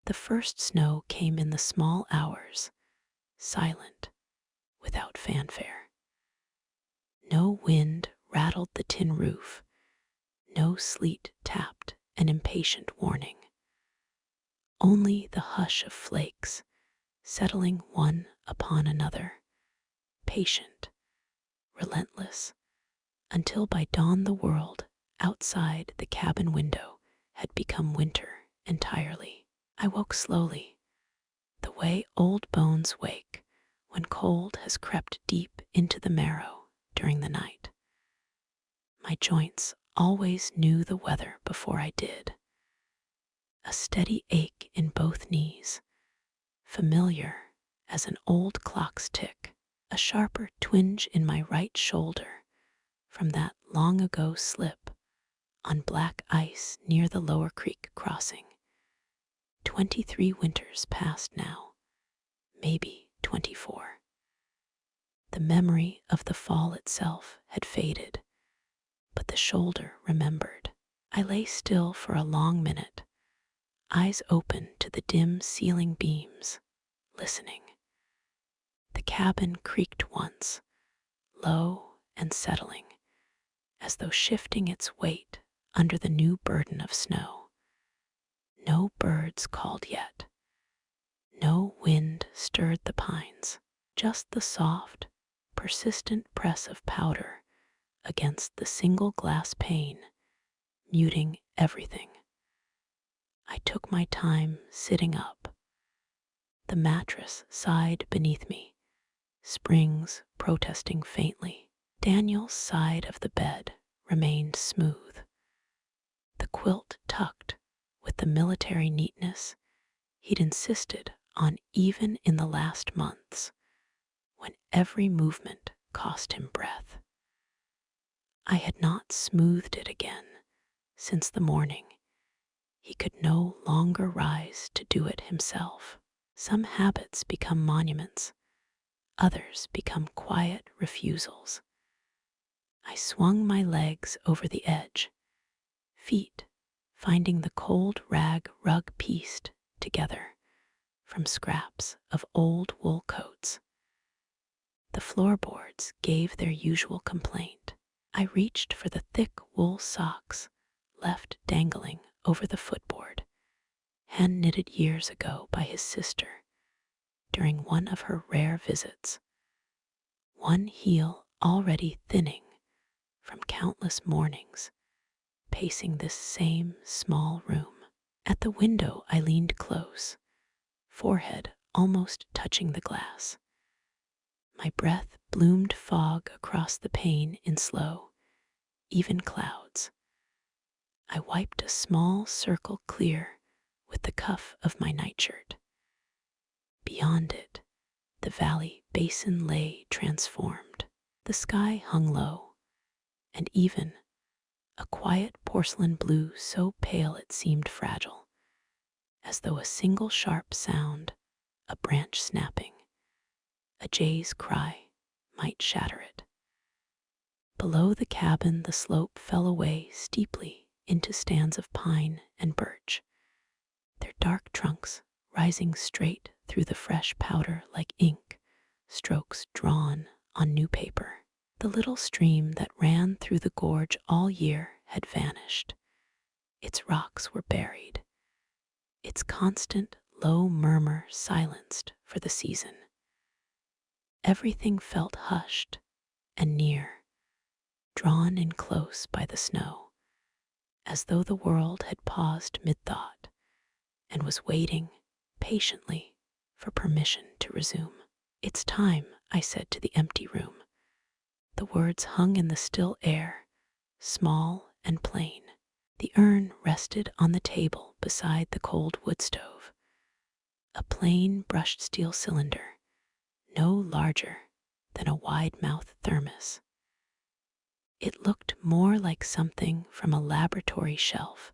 The first snow came in the small hours, silent, without fanfare. No wind rattled the tin roof, no sleet tapped an impatient warning. Only the hush of flakes, settling one upon another, patient, relentless, until by dawn the world outside the cabin window had become winter entirely. I woke slowly, the way old bones wake when cold has crept deep into the marrow during the night. My joints always knew the weather before I did. A steady ache in both knees, familiar as an old clock's tick, a sharper twinge in my right shoulder from that long ago slip on black ice near the Lower Creek crossing. 23 winters past now, maybe 24. The memory of the fall itself had faded, but the shoulder remembered. I lay still for a long minute, eyes open to the dim ceiling beams, listening. The cabin creaked once, low and settling, as though shifting its weight under the new burden of snow. No birds called yet. No wind stirred the pines, just the soft, persistent press of powder against the single glass pane, muting everything. I took my time sitting up. The mattress sighed beneath me, springs protesting faintly. Daniel's side of the bed remained smooth, the quilt tucked with the military neatness he'd insisted on even in the last months, when every movement cost him breath. I had not smoothed it again since the morning he could no longer rise to do it himself. Some habits become monuments, others become quiet refusals. I swung my legs over the edge, feet finding the cold rag rug pieced together from scraps of old wool coats. The floorboards gave their usual complaint. I reached for the thick wool socks left dangling over the footboard, hand-knitted years ago by his sister during one of her rare visits, one heel already thinning from countless mornings pacing this same small room. At the window I leaned close, forehead almost touching the glass. My breath bloomed fog across the pane in slow, even clouds. I wiped a small circle clear with the cuff of my nightshirt. Beyond it, the valley basin lay transformed. The sky hung low, and even a quiet porcelain blue so pale it seemed fragile, as though a single sharp sound, a branch snapping, a jay's cry, might shatter it. Below the cabin the slope fell away steeply into stands of pine and birch, their dark trunks rising straight through the fresh powder like ink, strokes drawn on new paper. The little stream that ran through the gorge all year had vanished. Its rocks were buried, its constant low murmur silenced for the season. Everything felt hushed and near, drawn in close by the snow, as though the world had paused mid-thought and was waiting patiently for permission to resume. "It's time," I said to the empty room. The words hung in the still air, small and plain. The urn rested on the table beside the cold wood stove, a plain brushed steel cylinder, no larger than a wide-mouthed thermos. It looked more like something from a laboratory shelf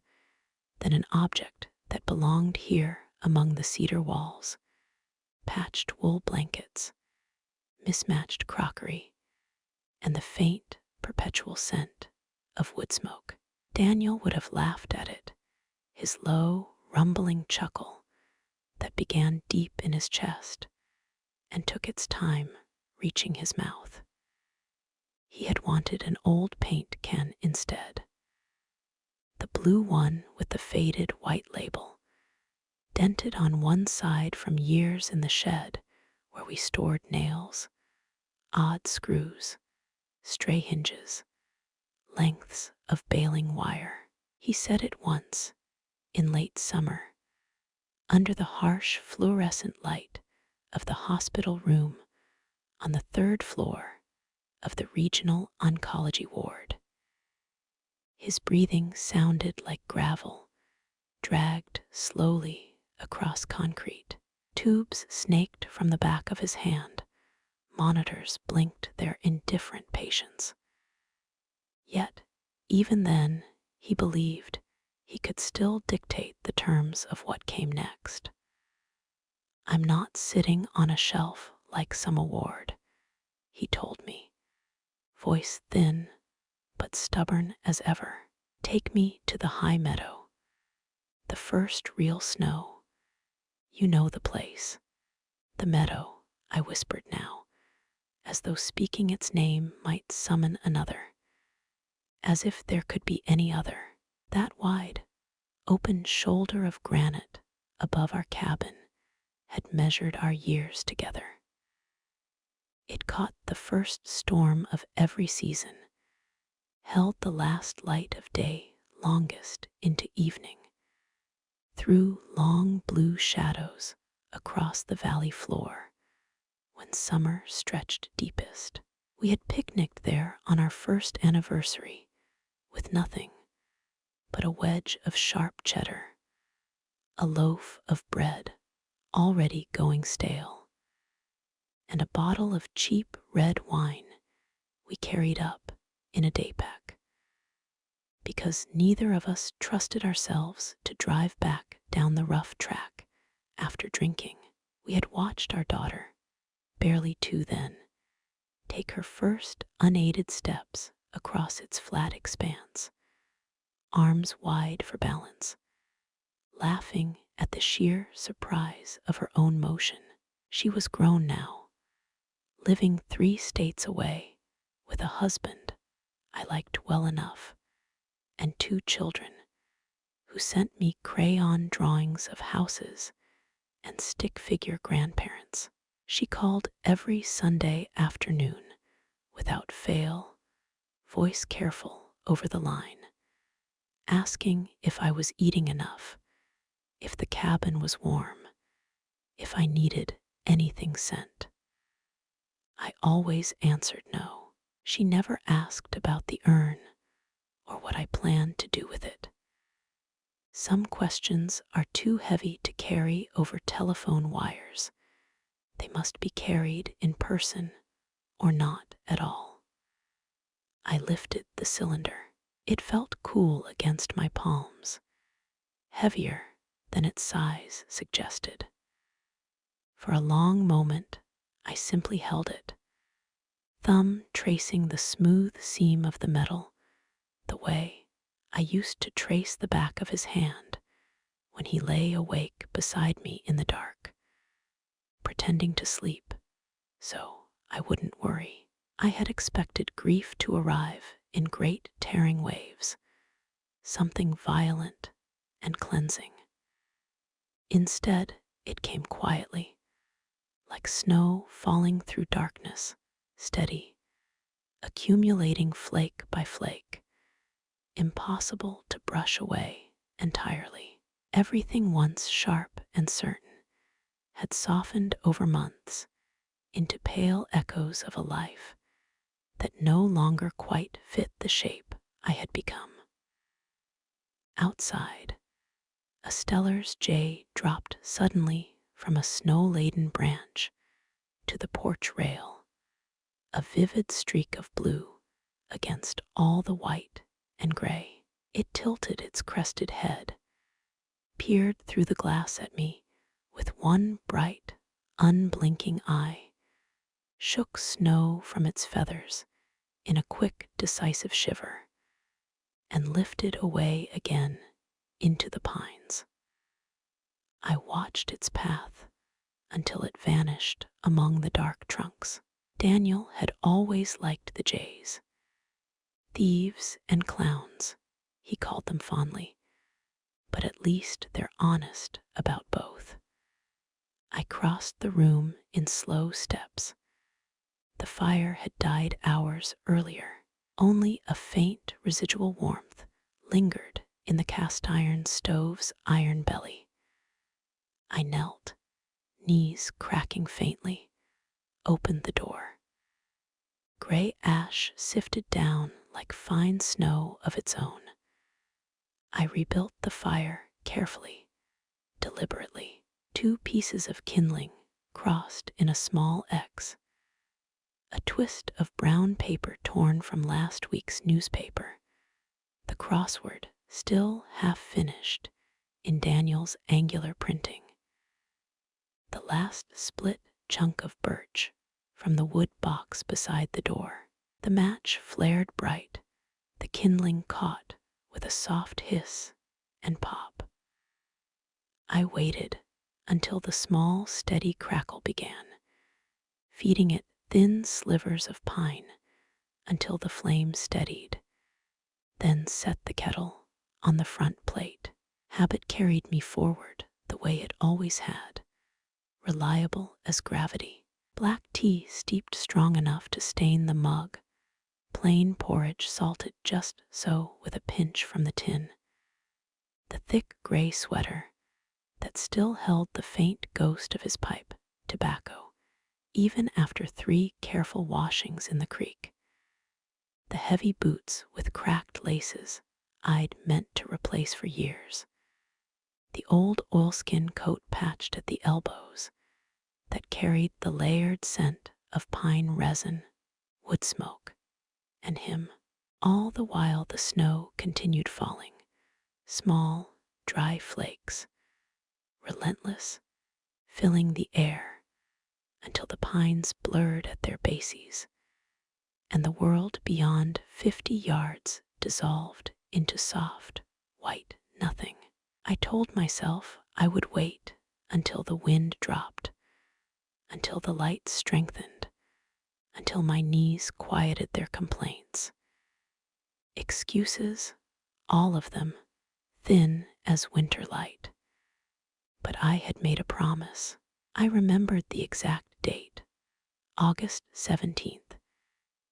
than an object that belonged here among the cedar walls, patched wool blankets, mismatched crockery, and the faint, perpetual scent of wood smoke. Daniel would have laughed at it, his low, rumbling chuckle that began deep in his chest and took its time reaching his mouth. He had wanted an old paint can instead, the blue one with the faded white label, dented on one side from years in the shed where we stored nails, odd screws, stray hinges, lengths of baling wire. He said it once, in late summer, under the harsh fluorescent light of the hospital room on the third floor of the regional oncology ward. His breathing sounded like gravel, dragged slowly across concrete. Tubes snaked from the back of his hand. Monitors blinked their indifferent patience. Yet, even then, he believed he could still dictate the terms of what came next. "I'm not sitting on a shelf like some award," he told me, voice thin but stubborn as ever. "Take me to the high meadow, the first real snow. You know the place. The meadow," I whispered now, as though speaking its name might summon another. As if there could be any other. That wide, open shoulder of granite above our cabin had measured our years together. It caught the first storm of every season, held the last light of day longest into evening, threw long blue shadows across the valley floor when summer stretched deepest. We had picnicked there on our first anniversary with nothing but a wedge of sharp cheddar, a loaf of bread already going stale, and a bottle of cheap red wine we carried up in a day pack, because neither of us trusted ourselves to drive back down the rough track after drinking. We had watched our daughter, barely 2 then, take her first unaided steps across its flat expanse, arms wide for balance, laughing at the sheer surprise of her own motion. She was grown now, living 3 states away with a husband I liked well enough and 2 children who sent me crayon drawings of houses and stick figure grandparents. She called every Sunday afternoon without fail, voice careful over the line, asking if I was eating enough, if the cabin was warm, if I needed anything sent. I always answered no. She never asked about the urn or what I planned to do with it. Some questions are too heavy to carry over telephone wires. They must be carried in person or not at all. I lifted the cylinder. It felt cool against my palms, heavier than its size suggested. For a long moment, I simply held it, thumb tracing the smooth seam of the metal, the way I used to trace the back of his hand when he lay awake beside me in the dark, pretending to sleep so I wouldn't worry. I had expected grief to arrive in great tearing waves, something violent and cleansing. Instead, it came quietly, like snow falling through darkness, steady, accumulating flake by flake, impossible to brush away entirely. Everything once sharp and certain had softened over months into pale echoes of a life that no longer quite fit the shape I had become. Outside, a Stellar's jay dropped suddenly from a snow-laden branch to the porch rail, a vivid streak of blue against all the white and gray. It tilted its crested head, peered through the glass at me with one bright, unblinking eye, shook snow from its feathers in a quick, decisive shiver, and lifted away again into the pines. I watched its path until it vanished among the dark trunks. Daniel had always liked the jays. Thieves and clowns, he called them fondly, but at least they're honest about both. I crossed the room in slow steps. The fire had died hours earlier. Only a faint residual warmth lingered in the cast iron stove's iron belly. I knelt, knees cracking faintly, opened the door. Gray ash sifted down like fine snow of its own. I rebuilt the fire carefully, deliberately. 2 pieces of kindling crossed in a small X. A twist of brown paper torn from last week's newspaper. The crossword still half finished in Daniel's angular printing. The last split chunk of birch from the wood box beside the door. The match flared bright. The kindling caught with a soft hiss and pop. I waited until the small, steady crackle began, feeding it thin slivers of pine until the flame steadied, then set the kettle on the front plate. Habit carried me forward the way it always had, reliable as gravity. Black tea steeped strong enough to stain the mug, plain porridge salted just so with a pinch from the tin. The thick gray sweater that still held the faint ghost of his pipe, tobacco, even after 3 careful washings in the creek. The heavy boots with cracked laces I'd meant to replace for years. The old oilskin coat patched at the elbows that carried the layered scent of pine resin, wood smoke, and him. All the while the snow continued falling, small, dry flakes, relentless, filling the air until the pines blurred at their bases, and the world beyond 50 yards dissolved into soft, white nothing. I told myself I would wait until the wind dropped, until the light strengthened, until my knees quieted their complaints. Excuses, all of them, thin as winter light. But I had made a promise. I remembered the exact date, August 17th,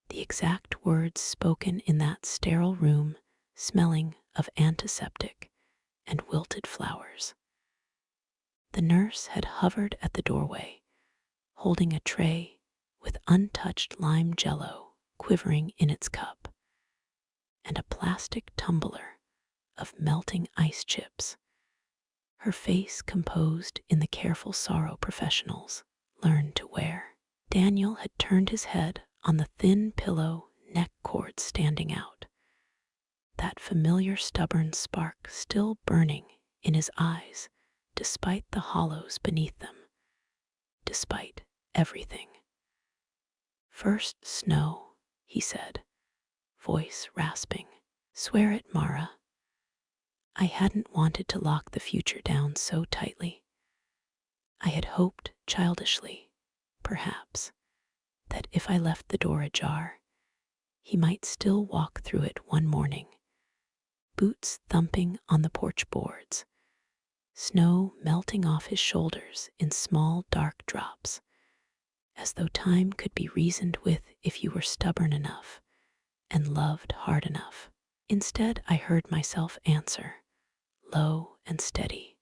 the exact words spoken in that sterile room smelling of antiseptic and wilted flowers. The nurse had hovered at the doorway, holding a tray with untouched lime jello quivering in its cup, and a plastic tumbler of melting ice chips, her face composed in the careful sorrow professionals learned to wear. Daniel had turned his head on the thin pillow neck cord standing out, that familiar stubborn spark still burning in his eyes despite the hollows beneath them, despite everything. "First snow," he said, voice rasping. "Swear it, Mara." I hadn't wanted to lock the future down so tightly. I had hoped childishly, perhaps, that if I left the door ajar, he might still walk through it one morning, boots thumping on the porch boards, snow melting off his shoulders in small dark drops, as though time could be reasoned with if you were stubborn enough and loved hard enough. Instead, I heard myself answer, low and steady,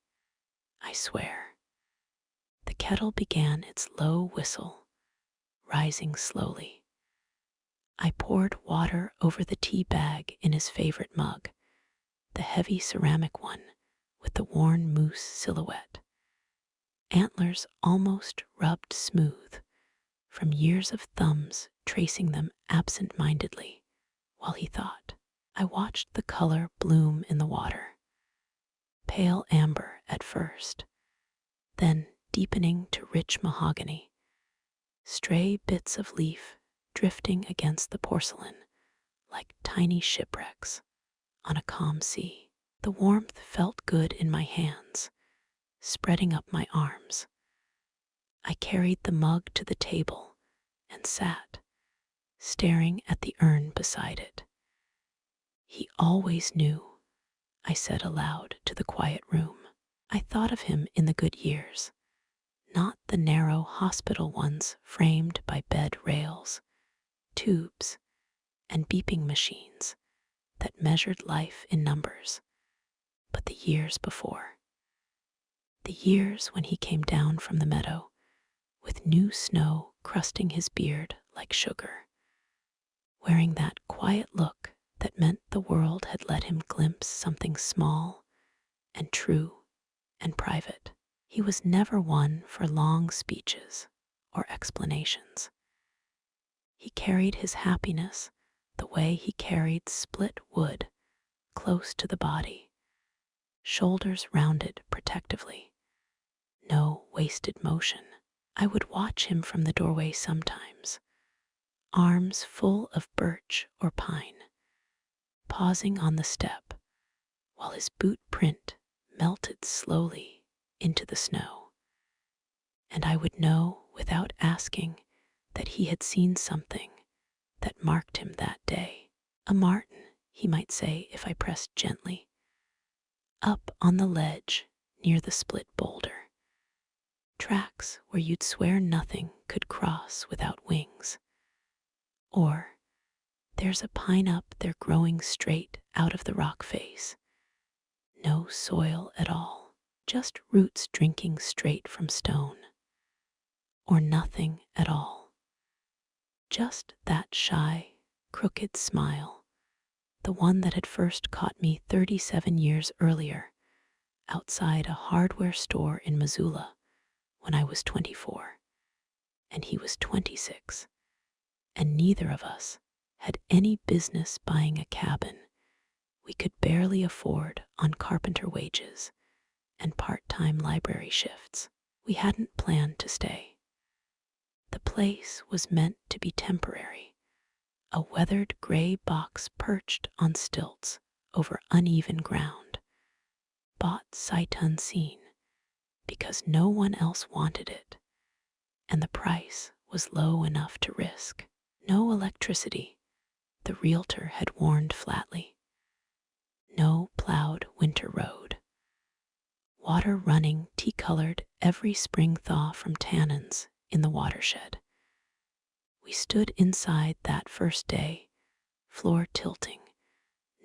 "I swear." The kettle began its low whistle, rising slowly. I poured water over the tea bag in his favorite mug, the heavy ceramic one with the worn moose silhouette. Antlers almost rubbed smooth from years of thumbs tracing them absent-mindedly while he thought. I watched the color bloom in the water, pale amber at first, then deepening to rich mahogany, stray bits of leaf drifting against the porcelain like tiny shipwrecks on a calm sea. The warmth felt good in my hands, spreading up my arms. I carried the mug to the table and sat, staring at the urn beside it. He always knew, I said aloud to the quiet room. I thought of him in the good years, not the narrow hospital ones framed by bed rails, tubes, and beeping machines that measured life in numbers, but the years before. The years when he came down from the meadow, with new snow crusting his beard like sugar, wearing that quiet look that meant the world had let him glimpse something small and true and private. He was never one for long speeches or explanations. He carried his happiness the way he carried split wood, close to the body, shoulders rounded protectively, no wasted motion. I would watch him from the doorway sometimes, arms full of birch or pine, pausing on the step while his boot print melted slowly into the snow. And I would know without asking that he had seen something that marked him that day. A martin, he might say if I pressed gently, up on the ledge near the split boulder. Tracks where you'd swear nothing could cross without wings. Or, there's a pine up there growing straight out of the rock face. No soil at all, just roots drinking straight from stone. Or nothing at all. Just that shy, crooked smile, the one that had first caught me 37 years earlier, outside a hardware store in Missoula when I was 24, and he was 26, and neither of us had any business buying a cabin we could barely afford on carpenter wages and part-time library shifts. We hadn't planned to stay. The place was meant to be temporary, a weathered gray box perched on stilts over uneven ground, bought sight unseen because no one else wanted it, and the price was low enough to risk. No electricity, the realtor had warned flatly. No plowed winter road. Water running tea-colored every spring thaw from tannins in the watershed. We stood inside that first day, floor tilting,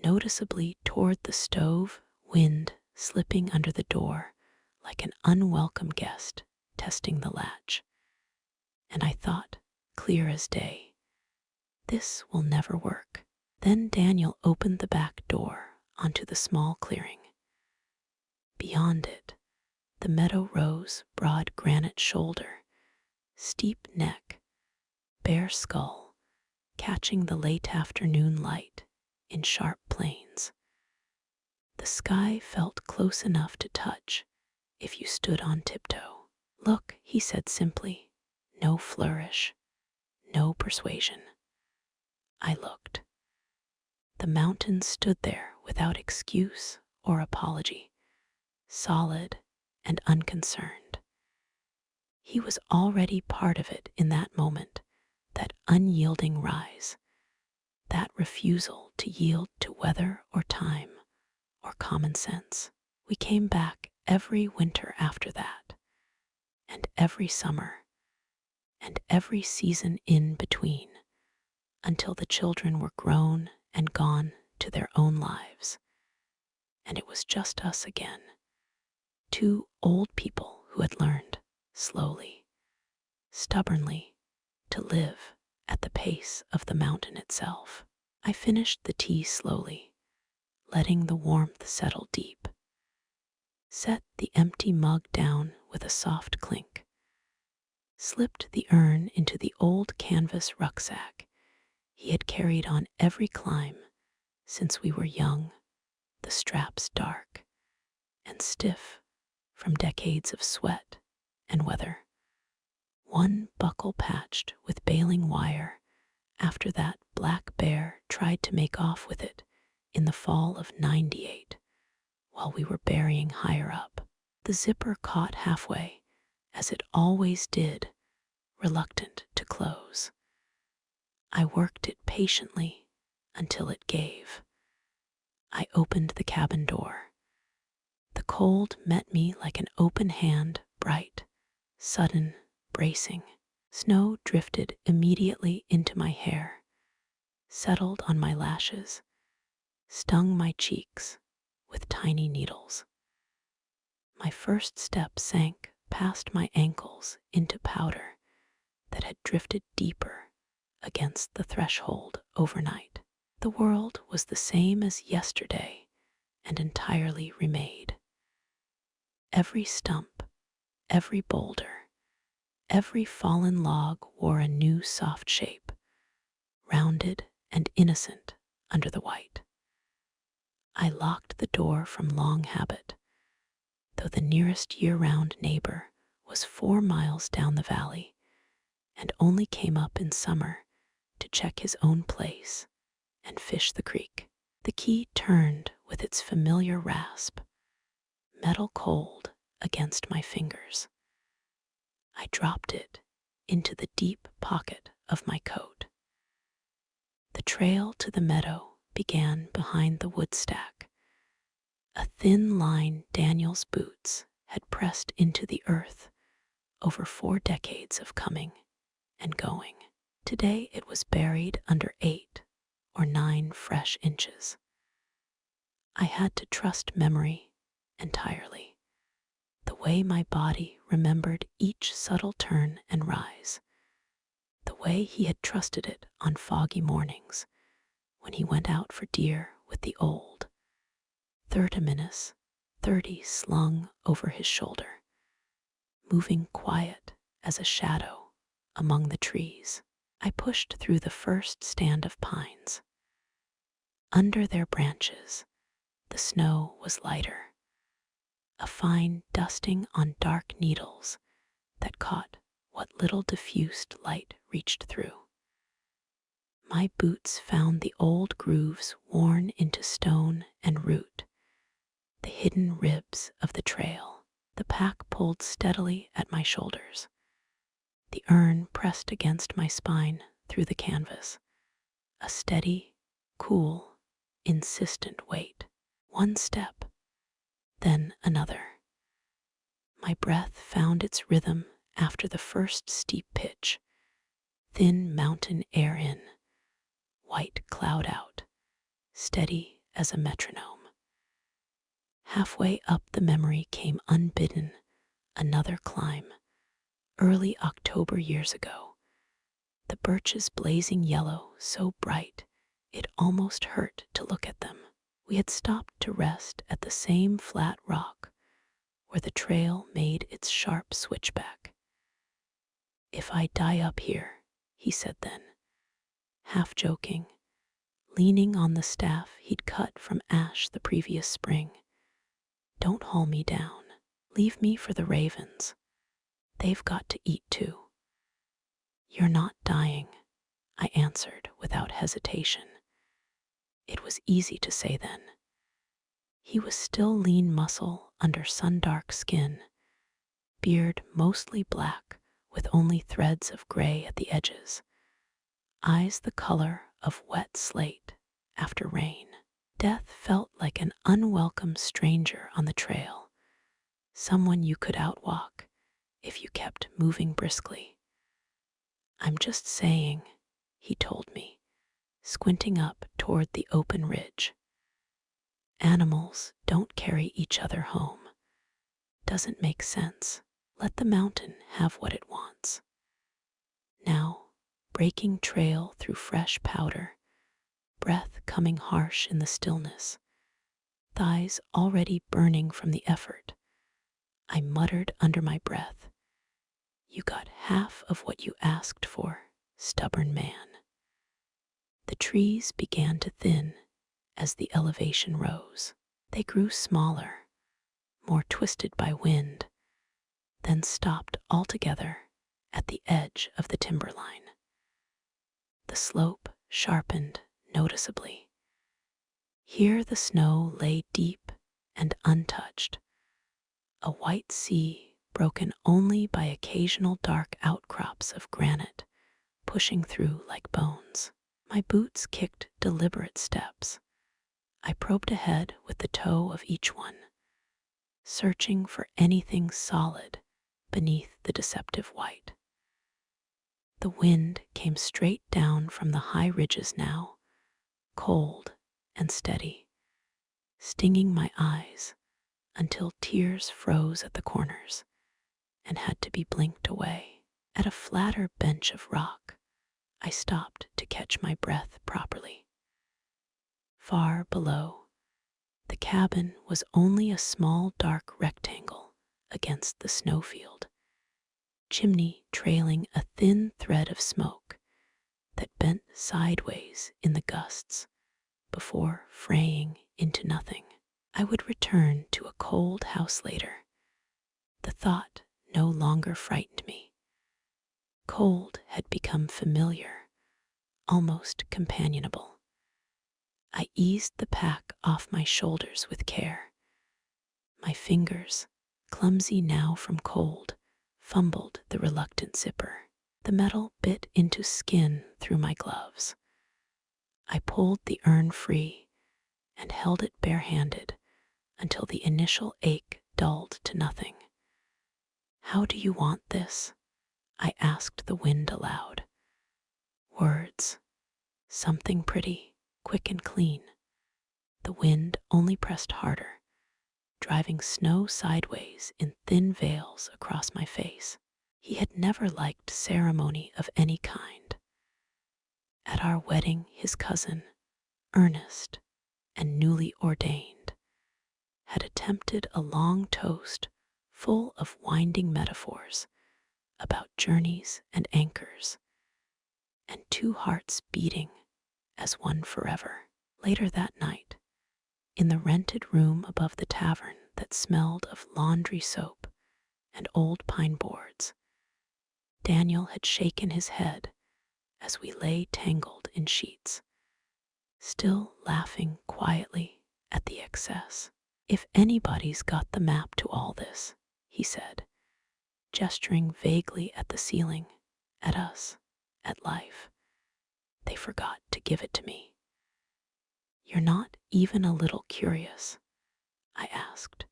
noticeably toward the stove, wind slipping under the door like an unwelcome guest testing the latch. And I thought, clear as day, this will never work. Then Daniel opened the back door onto the small clearing. Beyond it, the meadow rose broad granite shoulder, steep neck, bare skull, catching the late afternoon light in sharp planes. The sky felt close enough to touch if you stood on tiptoe. Look, he said simply, no flourish, no persuasion. I looked. The mountain stood there without excuse or apology, solid and unconcerned. He was already part of it in that moment, that unyielding rise, that refusal to yield to weather or time or common sense. We came back every winter after that, and every summer, and every season in between, until the children were grown and gone to their own lives. And it was just us again, two old people who had learned, slowly, stubbornly, to live at the pace of the mountain itself. I finished the tea slowly, letting the warmth settle deep. Set the empty mug down with a soft clink. Slipped the urn into the old canvas rucksack he had carried on every climb since we were young, the straps dark and stiff from decades of sweat and weather. One buckle patched with baling wire after that black bear tried to make off with it in the fall of '98 while we were burying higher up. The zipper caught halfway, as it always did, reluctant to close. I worked it patiently until it gave. I opened the cabin door. The cold met me like an open hand, bright, sudden, bracing. Snow drifted immediately into my hair, settled on my lashes, stung my cheeks with tiny needles. My first step sank past my ankles into powder that had drifted deeper against the threshold overnight. The world was the same as yesterday and entirely remade. Every stump, every boulder, every fallen log wore a new soft shape, rounded and innocent under the white. I locked the door from long habit, though the nearest year-round neighbor was 4 miles down the valley and only came up in summer to check his own place and fish the creek. The key turned with its familiar rasp, metal cold against my fingers. I dropped it into the deep pocket of my coat. The trail to the meadow began behind the wood stack, a thin line Daniel's boots had pressed into the earth over 4 decades of coming and going. Today it was buried under 8 or 9 fresh inches. I had to trust memory entirely, the way my body remembered each subtle turn and rise, the way he had trusted it on foggy mornings when he went out for deer with the old 30 slung over his shoulder, moving quiet as a shadow among the trees. I pushed through the first stand of pines. Under their branches, the snow was lighter, a fine dusting on dark needles that caught what little diffused light reached through. My boots found the old grooves worn into stone and root, the hidden ribs of the trail. The pack pulled steadily at my shoulders. The urn pressed against my spine through the canvas, a steady, cool, insistent weight. One step, then another. My breath found its rhythm after the first steep pitch, thin mountain air in, white cloud out, steady as a metronome. Halfway up the memory came unbidden another climb, early October years ago, the birches blazing yellow so bright it almost hurt to look at them. We had stopped to rest at the same flat rock where the trail made its sharp switchback. "If I die up here," he said then, half joking, leaning on the staff he'd cut from ash the previous spring, "don't haul me down. Leave me for the ravens. They've got to eat too." "You're not dying," I answered without hesitation. It was easy to say then. He was still lean muscle under sun-dark skin, beard mostly black with only threads of gray at the edges, eyes the color of wet slate after rain. Death felt like an unwelcome stranger on the trail, someone you could outwalk if you kept moving briskly. "I'm just saying," he told me, squinting up toward the open ridge. "Animals don't carry each other home. Doesn't make sense. Let the mountain have what it wants." Now, breaking trail through fresh powder, breath coming harsh in the stillness, thighs already burning from the effort, I muttered under my breath, "You got half of what you asked for, stubborn man." The trees began to thin as the elevation rose. They grew smaller, more twisted by wind, then stopped altogether at the edge of the timberline. The slope sharpened noticeably. Here the snow lay deep and untouched, a white sea broken only by occasional dark outcrops of granite pushing through like bones. My boots kicked deliberate steps. I probed ahead with the toe of each one, searching for anything solid beneath the deceptive white. The wind came straight down from the high ridges now, cold and steady, stinging my eyes until tears froze at the corners and had to be blinked away. At a flatter bench of rock, I stopped to catch my breath properly. Far below, the cabin was only a small dark rectangle against the snowfield, chimney trailing a thin thread of smoke that bent sideways in the gusts before fraying into nothing. I would return to a cold house later. The thought no longer frightened me. Cold had become familiar, almost companionable. I eased the pack off my shoulders with care. My fingers, clumsy now from cold, fumbled the reluctant zipper. The metal bit into skin through my gloves. I pulled the urn free and held it barehanded until the initial ache dulled to nothing. "How do you want this?" I asked the wind aloud. Words. Something pretty, quick and clean. The wind only pressed harder, driving snow sideways in thin veils across my face. He had never liked ceremony of any kind. At our wedding, his cousin, earnest and newly ordained, had attempted a long toast full of winding metaphors about journeys and anchors, and two hearts beating as one forever. Later that night, in the rented room above the tavern that smelled of laundry soap and old pine boards, Daniel had shaken his head as we lay tangled in sheets, still laughing quietly at the excess. "If anybody's got the map to all this," he said, gesturing vaguely at the ceiling, at us, at life, "they forgot to give it to me." "You're not even a little curious?" I asked,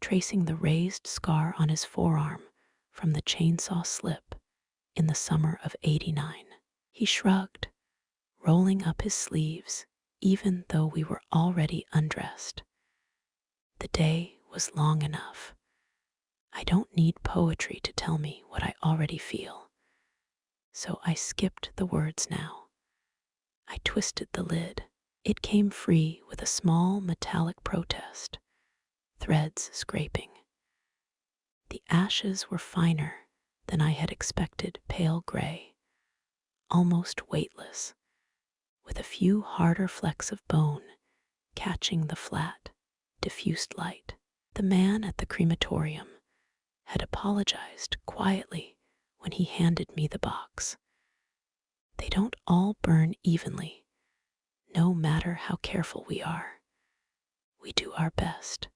tracing the raised scar on his forearm from the chainsaw slip in the summer of '89. He shrugged, rolling up his sleeves even though we were already undressed. "The day was long enough. I don't need poetry to tell me what I already feel." So I skipped the words now. I twisted the lid. It came free with a small metallic protest, threads scraping. The ashes were finer than I had expected, pale gray, almost weightless, with a few harder flecks of bone catching the flat, diffused light. The man at the crematorium had apologized quietly when he handed me the box. "They don't all burn evenly, no matter how careful we are. We do our best."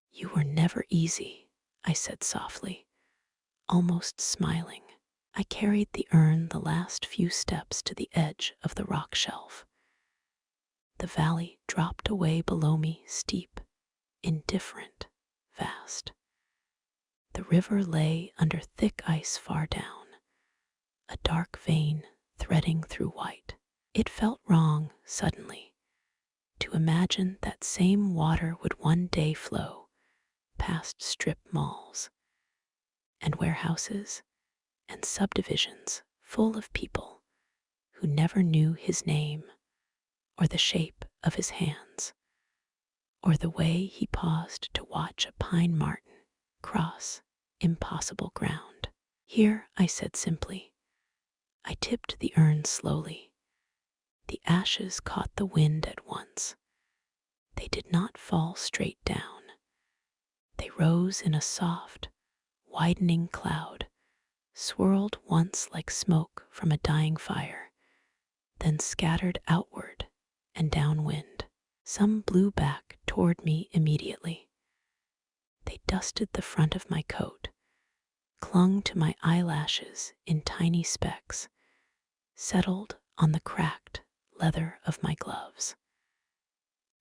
"You were never easy," I said softly, almost smiling. I carried the urn the last few steps to the edge of the rock shelf. The valley dropped away below me, steep, indifferent, vast. The river lay under thick ice far down, a dark vein threading through white. It felt wrong, suddenly, to imagine that same water would one day flow past strip malls and warehouses and subdivisions full of people who never knew his name or the shape of his hands or the way he paused to watch a pine marten cross impossible ground. "Here," I said simply. I tipped the urn slowly. The ashes caught the wind at once. They did not fall straight down. They rose in a soft, widening cloud, swirled once like smoke from a dying fire, then scattered outward and downwind. Some blew back toward me immediately. They dusted the front of my coat, clung to my eyelashes in tiny specks, settled on the cracked leather of my gloves.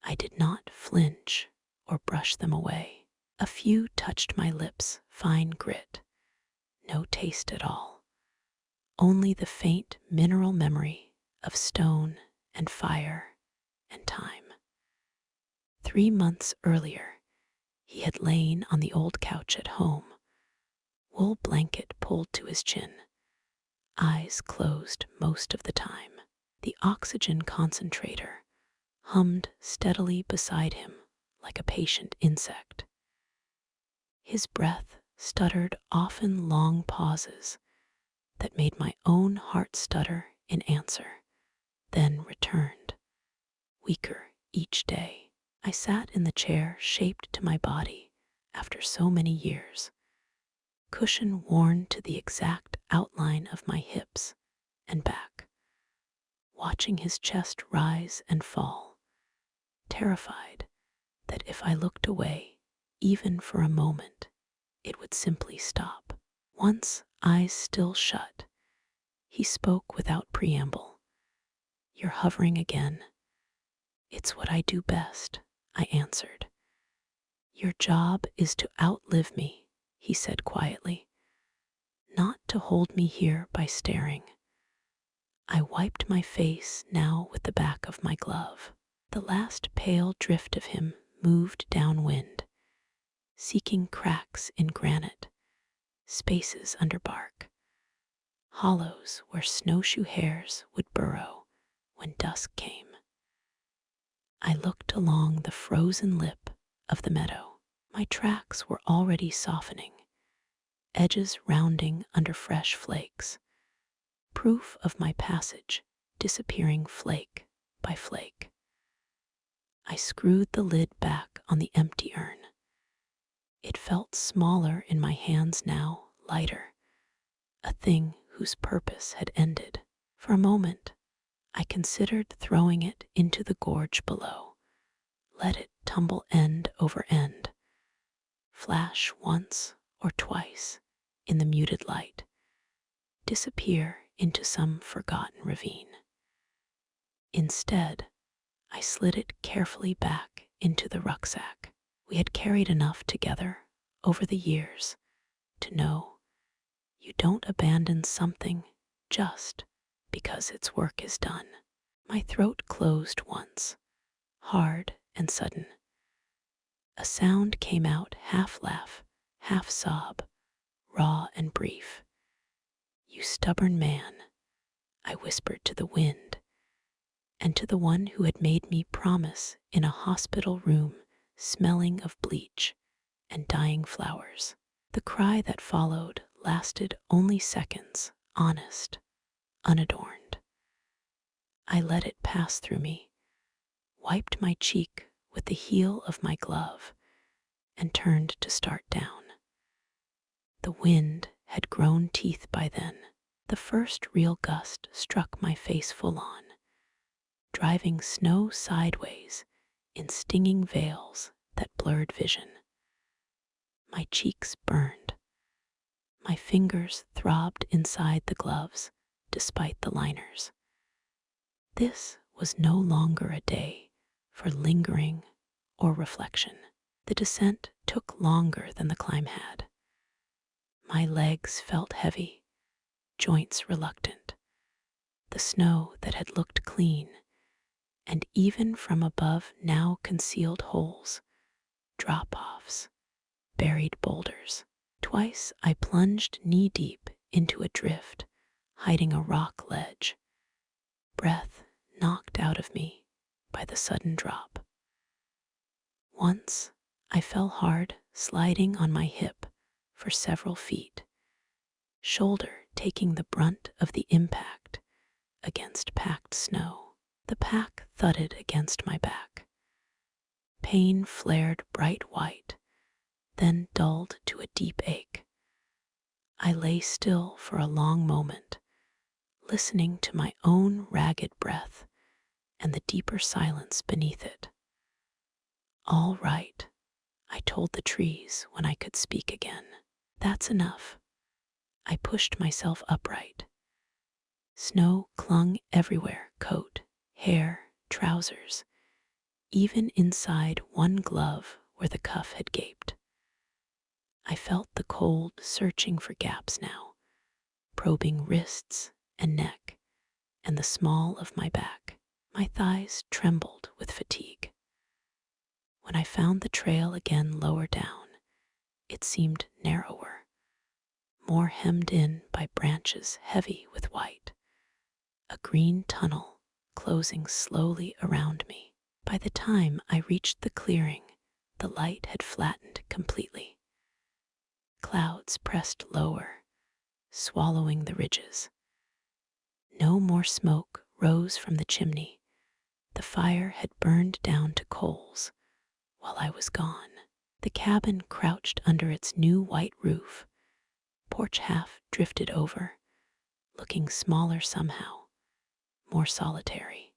I did not flinch or brush them away. A few touched my lips, fine grit, no taste at all, only the faint mineral memory of stone and fire and time. 3 months earlier, he had lain on the old couch at home, wool blanket pulled to his chin, eyes closed most of the time. The oxygen concentrator hummed steadily beside him like a patient insect. His breath stuttered often long pauses that made my own heart stutter in answer, then returned, weaker each day. I sat in the chair shaped to my body after so many years, cushion worn to the exact outline of my hips and back, watching his chest rise and fall, terrified that if I looked away, even for a moment, it would simply stop. Once, eyes still shut, he spoke without preamble. "You're hovering again." "It's what I do best," I answered. "Your job is to outlive me," he said quietly, "not to hold me here by staring." I wiped my face now with the back of my glove. The last pale drift of him moved downwind, seeking cracks in granite, spaces under bark, hollows where snowshoe hares would burrow when dusk came. I looked along the frozen lip of the meadow. My tracks were already softening, edges rounding under fresh flakes, proof of my passage disappearing flake by flake. I screwed the lid back on the empty urn. It felt smaller in my hands now, lighter, a thing whose purpose had ended. For a moment, I considered throwing it into the gorge below, let it tumble end over end, flash once or twice in the muted light, disappear into some forgotten ravine. Instead, I slid it carefully back into the rucksack. We had carried enough together over the years to know you don't abandon something just because its work is done. My throat closed once, hard and sudden. A sound came out, half laugh, half sob, raw and brief. "You stubborn man," I whispered to the wind, and to the one who had made me promise in a hospital room smelling of bleach and dying flowers. The cry that followed lasted only seconds, honest, unadorned. I let it pass through me, wiped my cheek with the heel of my glove, and turned to start down. The wind had grown teeth by then. The first real gust struck my face full on, driving snow sideways in stinging veils that blurred vision. My cheeks burned. My fingers throbbed inside the gloves despite the liners. This was no longer a day for lingering or reflection. The descent took longer than the climb had. My legs felt heavy, joints reluctant. The snow that had looked clean, and even from above now concealed holes, drop-offs, buried boulders. Twice I plunged knee-deep into a drift, hiding a rock ledge, breath knocked out of me by the sudden drop. Once I fell hard, sliding on my hip for several feet, shoulder taking the brunt of the impact against packed snow. The pack thudded against my back. Pain flared bright white, then dulled to a deep ache. I lay still for a long moment, listening to my own ragged breath and the deeper silence beneath it. "All right," I told the trees when I could speak again. That's enough. I pushed myself upright. Snow clung everywhere, coat, hair, trousers, even inside one glove where the cuff had gaped. I felt the cold searching for gaps now, probing wrists and neck and the small of my back. My thighs trembled with fatigue. When I found the trail again lower down, it seemed narrower, more hemmed in by branches heavy with white, a green tunnel closing slowly around me. By the time I reached the clearing, the light had flattened completely. Clouds pressed lower, swallowing the ridges. No more smoke rose from the chimney. The fire had burned down to coals while I was gone. The cabin crouched under its new white roof, porch half drifted over, looking smaller somehow, more solitary.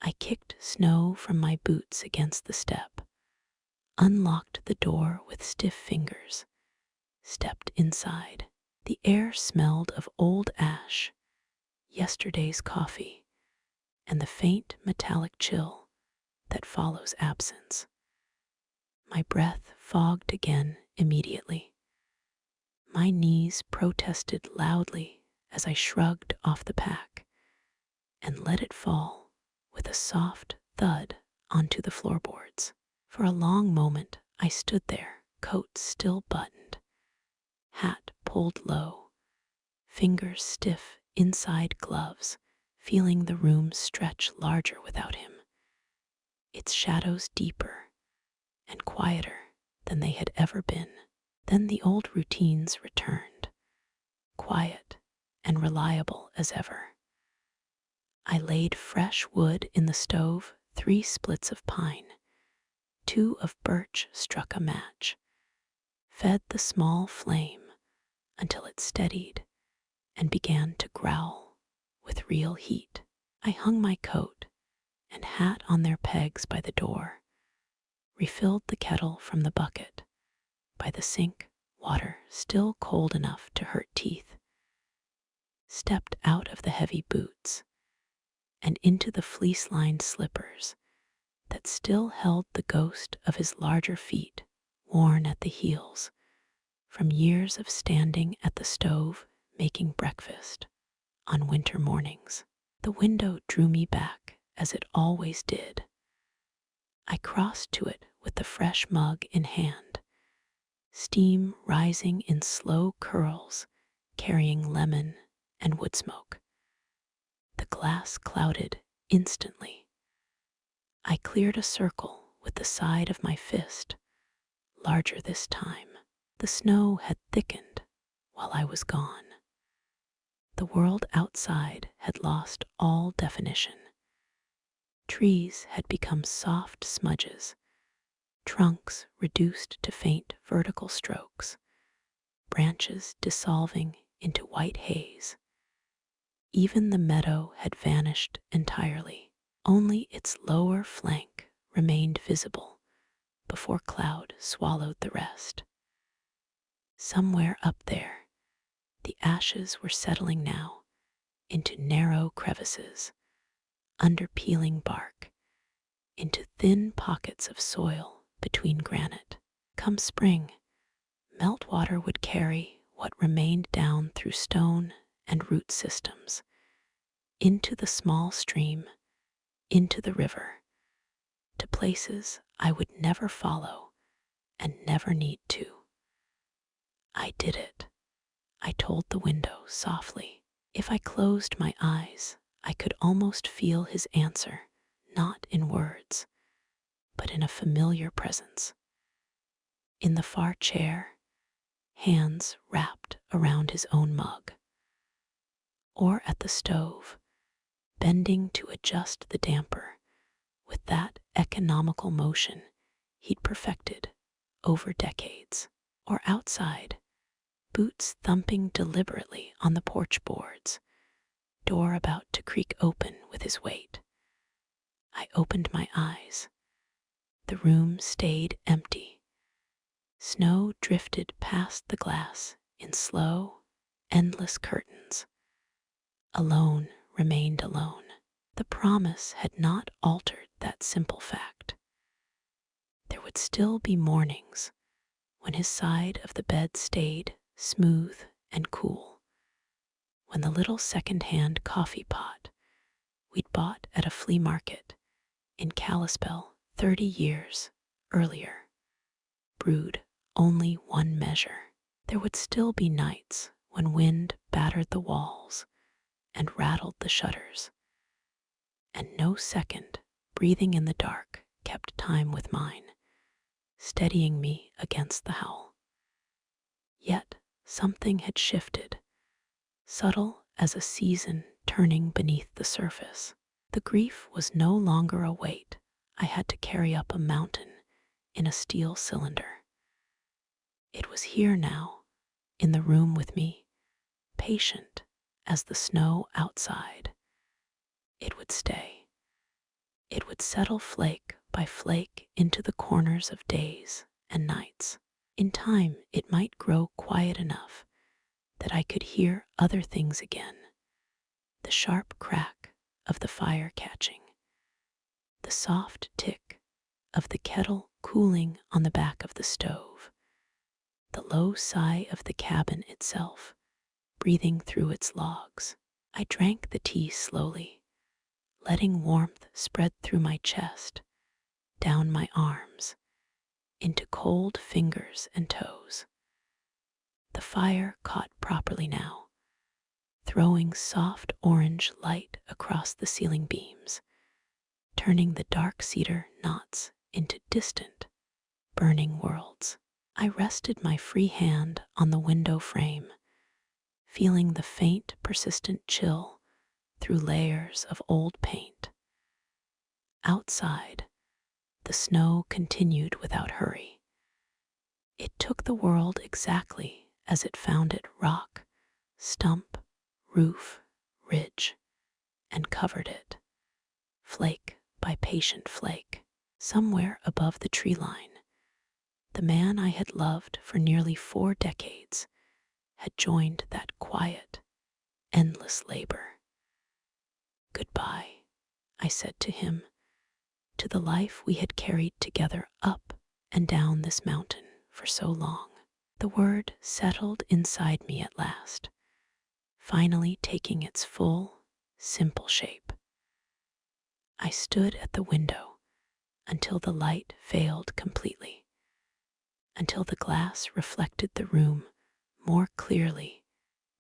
I kicked snow from my boots against the step, unlocked the door with stiff fingers, stepped inside. The air smelled of old ash, yesterday's coffee, and the faint metallic chill that follows absence. My breath fogged again immediately. My knees protested loudly as I shrugged off the pack and let it fall with a soft thud onto the floorboards. For a long moment I stood there, coat still buttoned, hat pulled low, fingers stiff inside gloves, feeling the room stretch larger without him, its shadows deeper and quieter than they had ever been. Then the old routines returned, quiet and reliable as ever. I laid fresh wood in the stove, 3 splits of pine, 2 of birch struck a match, fed the small flame until it steadied and began to growl with real heat. I hung my coat and hat on their pegs by the door, refilled the kettle from the bucket, by the sink, water still cold enough to hurt teeth, stepped out of the heavy boots and into the fleece-lined slippers that still held the ghost of his larger feet worn at the heels from years of standing at the stove making breakfast on winter mornings. The window drew me back as it always did. I crossed to it with the fresh mug in hand, steam rising in slow curls, carrying lemon and wood smoke. The glass clouded instantly. I cleared a circle with the side of my fist, larger this time. The snow had thickened while I was gone. The world outside had lost all definition. Trees had become soft smudges, trunks reduced to faint vertical strokes, branches dissolving into white haze. Even the meadow had vanished entirely. Only its lower flank remained visible before cloud swallowed the rest. Somewhere up there, the ashes were settling now into narrow crevices, under peeling bark, into thin pockets of soil between granite. Come spring, meltwater would carry what remained down through stone and root systems, into the small stream, into the river, to places I would never follow and never need to. I did it, I told the window softly. If I closed my eyes, I could almost feel his answer, not in words, but in a familiar presence. In the far chair, hands wrapped around his own mug, or at the stove, bending to adjust the damper with that economical motion he'd perfected over decades, or outside, boots thumping deliberately on the porch boards, door about to creak open with his weight. I opened my eyes. The room stayed empty. Snow drifted past the glass in slow, endless curtains. Alone remained alone. The promise had not altered that simple fact. There would still be mornings when his side of the bed stayed smooth and cool, when the little second-hand coffee pot we'd bought at a flea market in Kalispell 30 years earlier brewed only one measure. There would still be nights when wind battered the walls and rattled the shutters, and no second breathing in the dark kept time with mine, steadying me against the howl. Yet something had shifted, subtle as a season turning beneath the surface. The grief was no longer a weight I had to carry up a mountain in a steel cylinder. It was here now, in the room with me, patient as the snow outside. It would stay. It would settle flake by flake into the corners of days and nights. In time, it might grow quiet enough that I could hear other things again. The sharp crack of the fire catching, the soft tick of the kettle cooling on the back of the stove, the low sigh of the cabin itself breathing through its logs. I drank the tea slowly, letting warmth spread through my chest, down my arms, into cold fingers and toes. The fire caught properly now, throwing soft orange light across the ceiling beams, turning the dark cedar knots into distant, burning worlds. I rested my free hand on the window frame, feeling the faint, persistent chill through layers of old paint. Outside, the snow continued without hurry. It took the world exactly as it found it: rock, stump, roof, ridge, and covered it, flake by patient flake. Somewhere above the tree line, the man I had loved for nearly 4 decades had joined that quiet, endless labor. Goodbye, I said to him, to the life we had carried together up and down this mountain for so long. The word settled inside me at last, finally taking its full, simple shape. I stood at the window until the light failed completely, until the glass reflected the room more clearly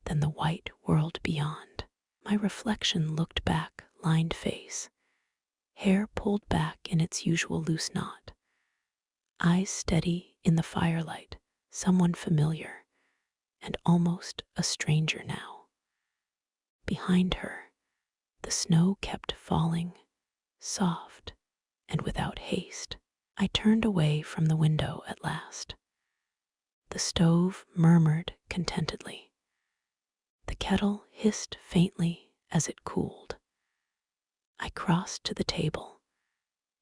than the white world beyond. My reflection looked back, lined face, hair pulled back in its usual loose knot, eyes steady in the firelight, someone familiar and almost a stranger now. Behind her, the snow kept falling, soft and without haste. I turned away from the window at last. The stove murmured contentedly. The kettle hissed faintly as it cooled. I crossed to the table,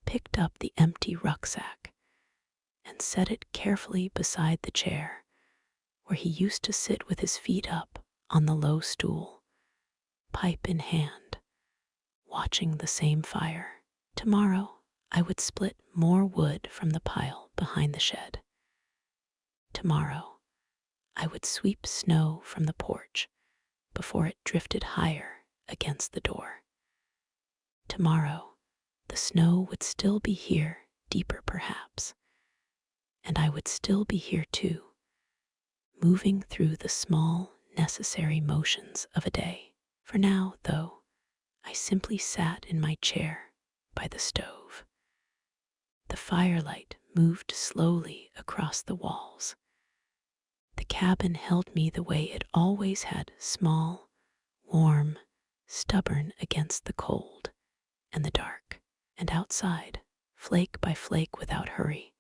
picked up the empty rucksack, and set it carefully beside the chair where he used to sit with his feet up on the low stool, pipe in hand, watching the same fire. Tomorrow, I would split more wood from the pile behind the shed. Tomorrow, I would sweep snow from the porch before it drifted higher against the door. Tomorrow, the snow would still be here, deeper perhaps, and I would still be here too, moving through the small, necessary motions of a day. For now, though, I simply sat in my chair by the stove. The firelight moved slowly across the walls. The cabin held me the way it always had, small, warm, stubborn against the cold and the dark. And outside, flake by flake without hurry,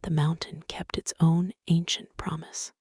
the mountain kept its own ancient promise.